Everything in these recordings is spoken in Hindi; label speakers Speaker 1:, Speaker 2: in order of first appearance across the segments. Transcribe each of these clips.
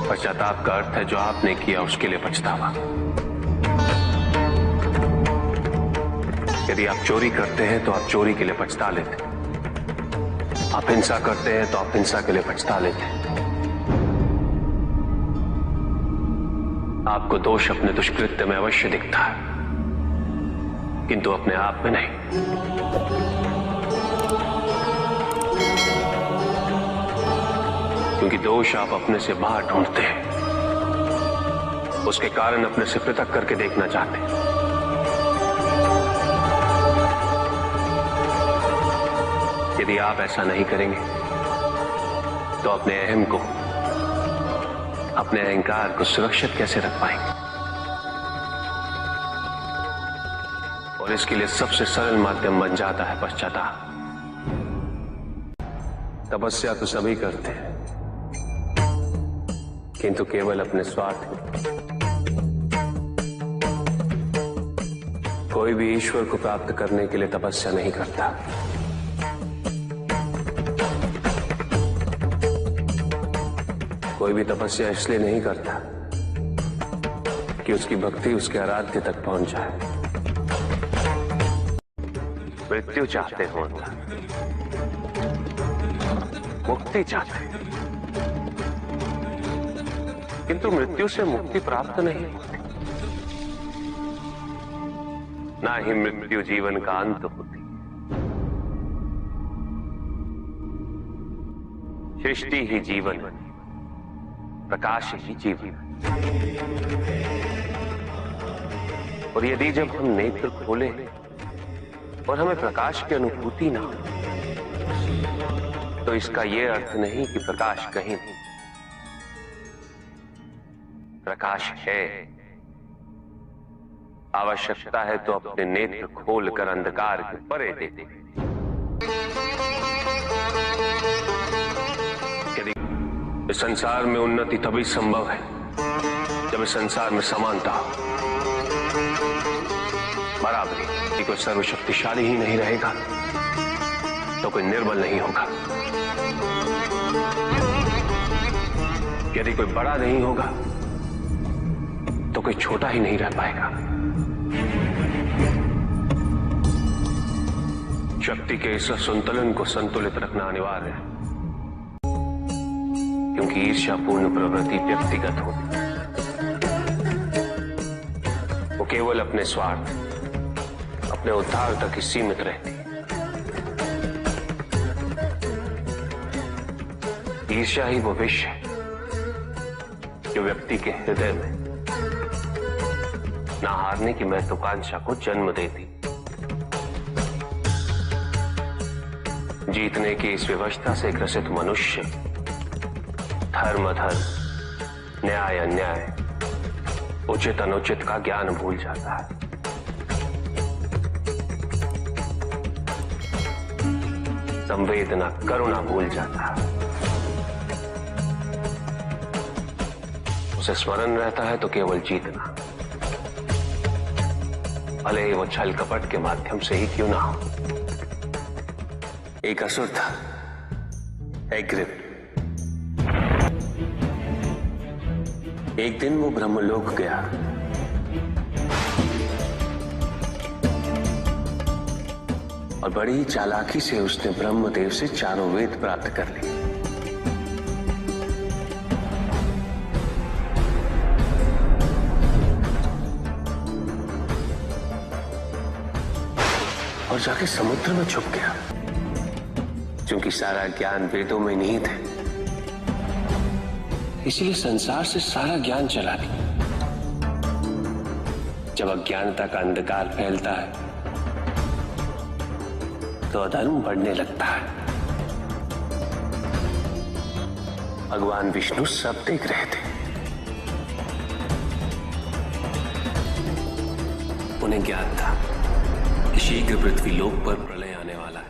Speaker 1: पश्चाताप का अर्थ है जो आपने किया उसके लिए पछतावा। यदि आप चोरी करते हैं तो आप चोरी के लिए पछता लेते, आप हिंसा करते हैं तो आप हिंसा के लिए पछता लेते। आपको दोष अपने दुष्कृत्य में अवश्य दिखता है, किंतु अपने आप में नहीं। क्योंकि दोष आप अपने से बाहर ढूंढते हैं, उसके कारण अपने से पृथक करके देखना चाहते हैं। यदि आप ऐसा नहीं करेंगे तो अपने अहम को, अपने अहंकार को सुरक्षित कैसे रख पाएंगे? और इसके लिए सबसे सरल माध्यम बन जाता है पश्चाताप। तपस्या तो सभी करते हैं, किंतु केवल अपने स्वार्थ में। कोई भी ईश्वर को प्राप्त करने के लिए तपस्या नहीं करता। कोई भी तपस्या इसलिए नहीं करता कि उसकी भक्ति उसके आराध्य तक पहुंच जाए। मृत्यु चाहते हो, मुक्ति चाहते, किंतु मृत्यु से मुक्ति प्राप्त नहीं होती। ना ही मृत्यु जीवन का अंत होती। सृष्टि ही जीवन, प्रकाश ही जीवन। और यदि जब हम नेत्र खोले और हमें प्रकाश की अनुभूति ना हो, तो इसका यह अर्थ नहीं कि प्रकाश कहीं नहीं। प्रकाश है। आवश्यकता है तो अपने नेत्र खोलकर अंधकार के परे देते। यदि इस संसार में उन्नति तभी संभव है जब इस संसार में समानता हो, बराबरी। कोई सर्वशक्तिशाली ही नहीं रहेगा तो कोई निर्बल नहीं होगा। यदि कोई बड़ा नहीं होगा तो कोई छोटा ही नहीं रह पाएगा। शक्ति के इस असंतुलन को संतुलित रखना अनिवार्य है, क्योंकि ईर्ष्यापूर्ण प्रवृत्ति व्यक्तिगत होती है। वो केवल अपने स्वार्थ, अपने उद्धार तक ही सीमित रहती है। ईर्ष्या ही वो विष है जो व्यक्ति के हृदय में ना हारने की महत्वाकांक्षा को जन्म देती। जीतने की इस व्यवस्था से ग्रसित मनुष्य धर्म अधर्म, न्याय अन्याय, उचित अनुचित का ज्ञान भूल जाता है। संवेदना, करुणा भूल जाता है। उसे स्मरण रहता है तो केवल जीतना, भले ही वो छल कपट के माध्यम से ही क्यों ना हो। एक असुर था, एग्रिप। एक दिन वो ब्रह्मलोक गया। और बड़ी ही चालाकी से उसने ब्रह्मदेव से चारों वेद प्राप्त कर ली। और जाके समुद्र में छुप गया, क्योंकि सारा ज्ञान वेदों में निहित है। इसलिए संसार से सारा ज्ञान चला गया। जब अज्ञानता का अंधकार फैलता है तो अधर्म बढ़ने लगता है। भगवान विष्णु सब देख रहे थे। उन्हें ज्ञान था कि शीघ्र पृथ्वी लोक पर प्रलय आने वाला है।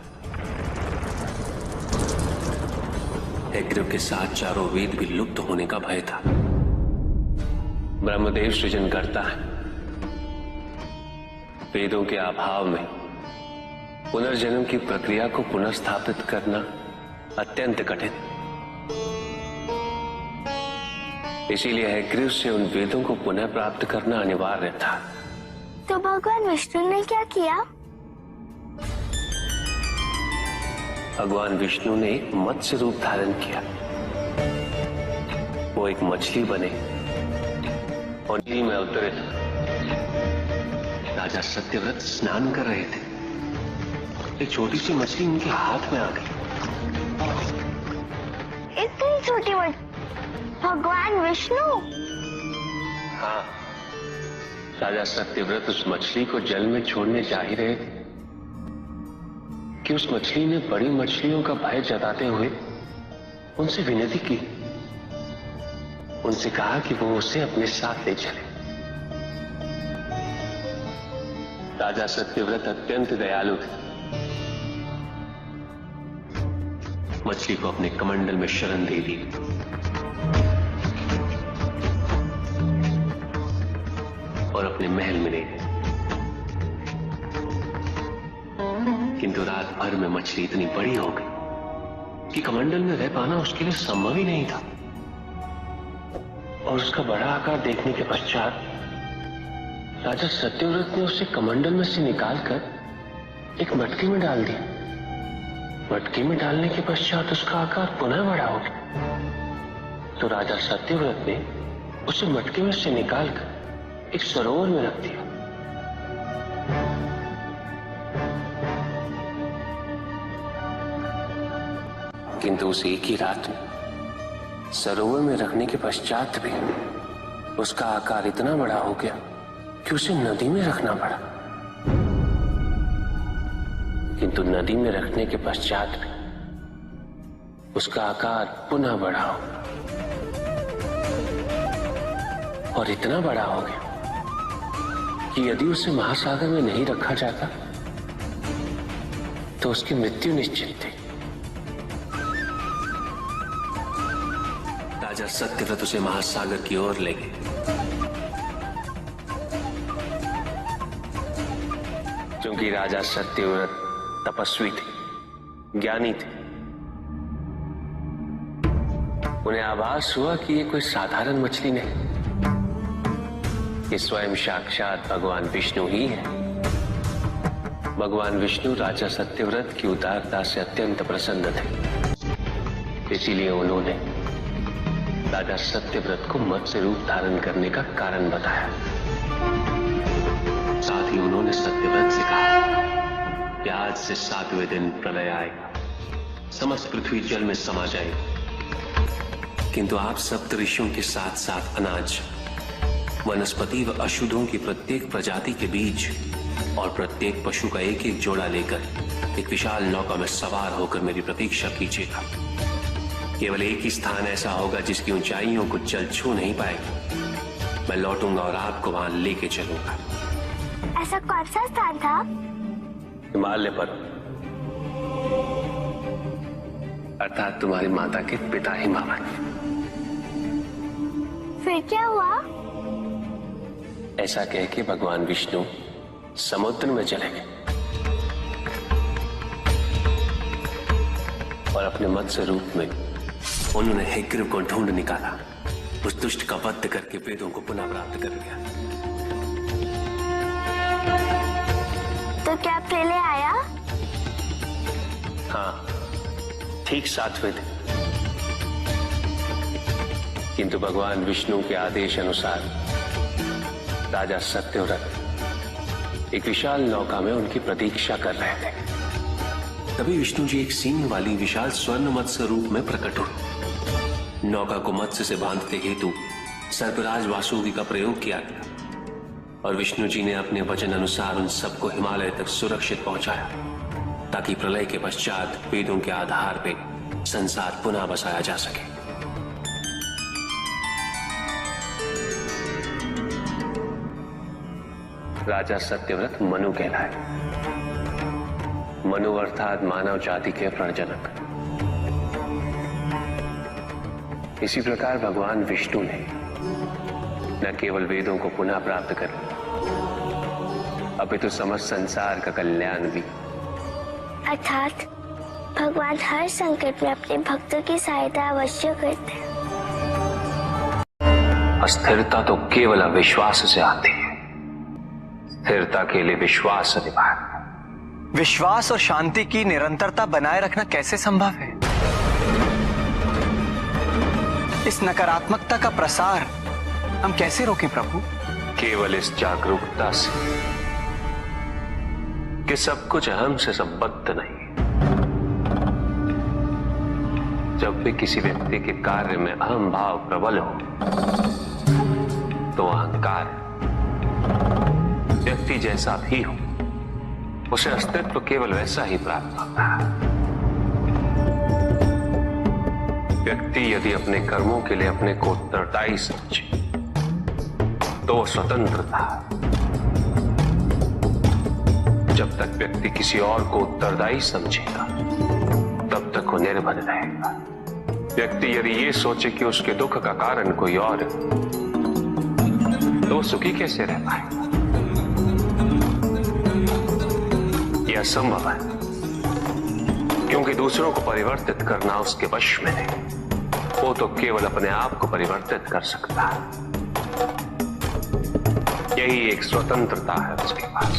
Speaker 1: एग्रिप के साथ चारों वेद भी लुप्त होने का भय था। ब्रह्मदेव सृजन करता है। वेदों के अभाव में पुनर्जन्म की प्रक्रिया को पुनर्स्थापित करना अत्यंत कठिन। इसीलिए हयग्रीव से उन वेदों को पुनः प्राप्त करना अनिवार्य था।
Speaker 2: तो भगवान विष्णु ने क्या किया?
Speaker 1: भगवान विष्णु ने एक मत्स्य रूप धारण किया। वो एक मछली बने और नदी में उतरे। राजा सत्यव्रत स्नान कर रहे थे। एक छोटी सी मछली उनके हाथ में आ गई।
Speaker 2: इतनी छोटी मछली? भगवान विष्णु?
Speaker 1: हाँ, राजा सत्यव्रत उस मछली को जल में छोड़ने जा ही रहे थे कि उस मछली ने बड़ी मछलियों का भय जताते हुए उनसे विनती की। उनसे कहा कि वो उसे अपने साथ ले चले। राजा सत्यव्रत अत्यंत दयालु थे। मछली को अपने कमंडल में शरण दे दी और अपने महल में ले गए। किंतु रात भर में मछली इतनी बड़ी हो गई कि कमंडल में रह पाना उसके लिए संभव ही नहीं था। और उसका बड़ा आकार देखने के पश्चात राजा सत्यव्रत ने उसे कमंडल में से निकालकर एक मटकी में डाल दिया। मटकी में डालने के पश्चात उसका आकार पुनः बड़ा हो गया। तो राजा सत्यव्रत ने उसे मटकी में से निकालकर एक सरोवर में रख दिया। किंतु उस एक ही रात में सरोवर में रखने के पश्चात भी उसका आकार इतना बड़ा हो गया कि उसे नदी में रखना पड़ा। किंतु नदी में रखने के पश्चात भी उसका आकार पुनः बड़ा हो और इतना बड़ा हो गया कि यदि उसे महासागर में नहीं रखा जाता तो उसकी मृत्यु निश्चित थी। राजा सत्यव्रत उसे महासागर की ओर ले गए। क्योंकि राजा सत्यव्रत तपस्वी थे, ज्ञानी थे, उन्हें आभास हुआ कि ये कोई साधारण मछली नहीं, ये स्वयं साक्षात भगवान विष्णु ही है। भगवान विष्णु राजा सत्यव्रत की उदारता से अत्यंत प्रसन्न थे। इसीलिए उन्होंने राजा सत्यव्रत को मत्स्य रूप धारण करने का कारण बताया। साथ ही उन्होंने सत्यव्रत से कहा कि आज से 7वें दिन प्रलय आएगा, समस्त पृथ्वी जल में समा जाएगी। किंतु आप सप्त ऋषियों के साथ साथ अनाज, वनस्पति व अशुद्धों की प्रत्येक प्रजाति के बीज और प्रत्येक पशु का एक एक जोड़ा लेकर एक विशाल नौका में सवार होकर मेरी प्रतीक्षा कीजिएगा। केवल एक ही स्थान ऐसा होगा जिसकी ऊंचाइयों को जल छू नहीं पाएगा। मैं लौटूंगा और आपको वहां लेके चलूंगा।
Speaker 2: ऐसा कौन सा स्थान था?
Speaker 1: हिमालय पर, अर्थात तुम्हारी माता के पिता हिमालय।
Speaker 2: फिर क्या हुआ?
Speaker 1: ऐसा कह के भगवान विष्णु समुद्र में चले गए और अपने मत्स्य रूप में उन्होंने हयग्रीव को ढूंढ निकाला। उस दुष्ट का वध करके वेदों को पुनः प्राप्त कर लिया।
Speaker 2: तो क्या प्रलय आया?
Speaker 1: हाँ, ठीक 7वें दिन। किंतु भगवान विष्णु के आदेश अनुसार राजा सत्यव्रत एक विशाल नौका में उनकी प्रतीक्षा कर रहे थे। तभी विष्णु जी एक सींग वाली विशाल स्वर्ण मत्स्य रूप में प्रकट हुए। नौका को मत्स्य से बांधते हेतु सर्पराज वासुकी का प्रयोग किया गया और विष्णु जी ने अपने वचन अनुसार उन सबको हिमालय तक सुरक्षित पहुंचाया, ताकि प्रलय के पश्चात वेदों के आधार पर संसार पुनः बसाया जा सके। राजा सत्यव्रत मनु कहलाए। मनु अर्थात मानव जाति के प्रजनक। इसी प्रकार भगवान विष्णु ने न केवल वेदों को पुनः प्राप्त कर अपितु समस्त संसार का कल्याण भी।
Speaker 2: अर्थात भगवान हर संकट में अपने भक्तों की सहायता अवश्य करते हैं।
Speaker 1: अस्थिरता तो केवल अविश्वास से आती है। स्थिरता के लिए विश्वास अनिवार्य है।
Speaker 3: विश्वास और शांति की निरंतरता बनाए रखना कैसे संभव है? इस नकारात्मकता का प्रसार हम कैसे रोकें प्रभु?
Speaker 1: केवल इस जागरूकता से कि सब कुछ अहम से संबद्ध नहीं। जब भी किसी व्यक्ति के कार्य में अहम भाव प्रबल हो तो अहंकार व्यक्ति जैसा भी हो उसे अस्तित्व केवल वैसा ही प्राप्त होता है। व्यक्ति यदि अपने कर्मों के लिए अपने को उत्तरदायी समझे तो वो स्वतंत्र था। जब तक व्यक्ति किसी और को उत्तरदायी समझेगा तब तक वो निर्भर रहेगा। व्यक्ति यदि ये सोचे कि उसके दुख का कारण कोई और है तो वो सुखी कैसे रह पाएगा? यह असंभव है, क्योंकि दूसरों को परिवर्तित करना उसके वश में नहीं। वो तो केवल अपने आप को परिवर्तित कर सकता है। यही एक स्वतंत्रता है उसके पास।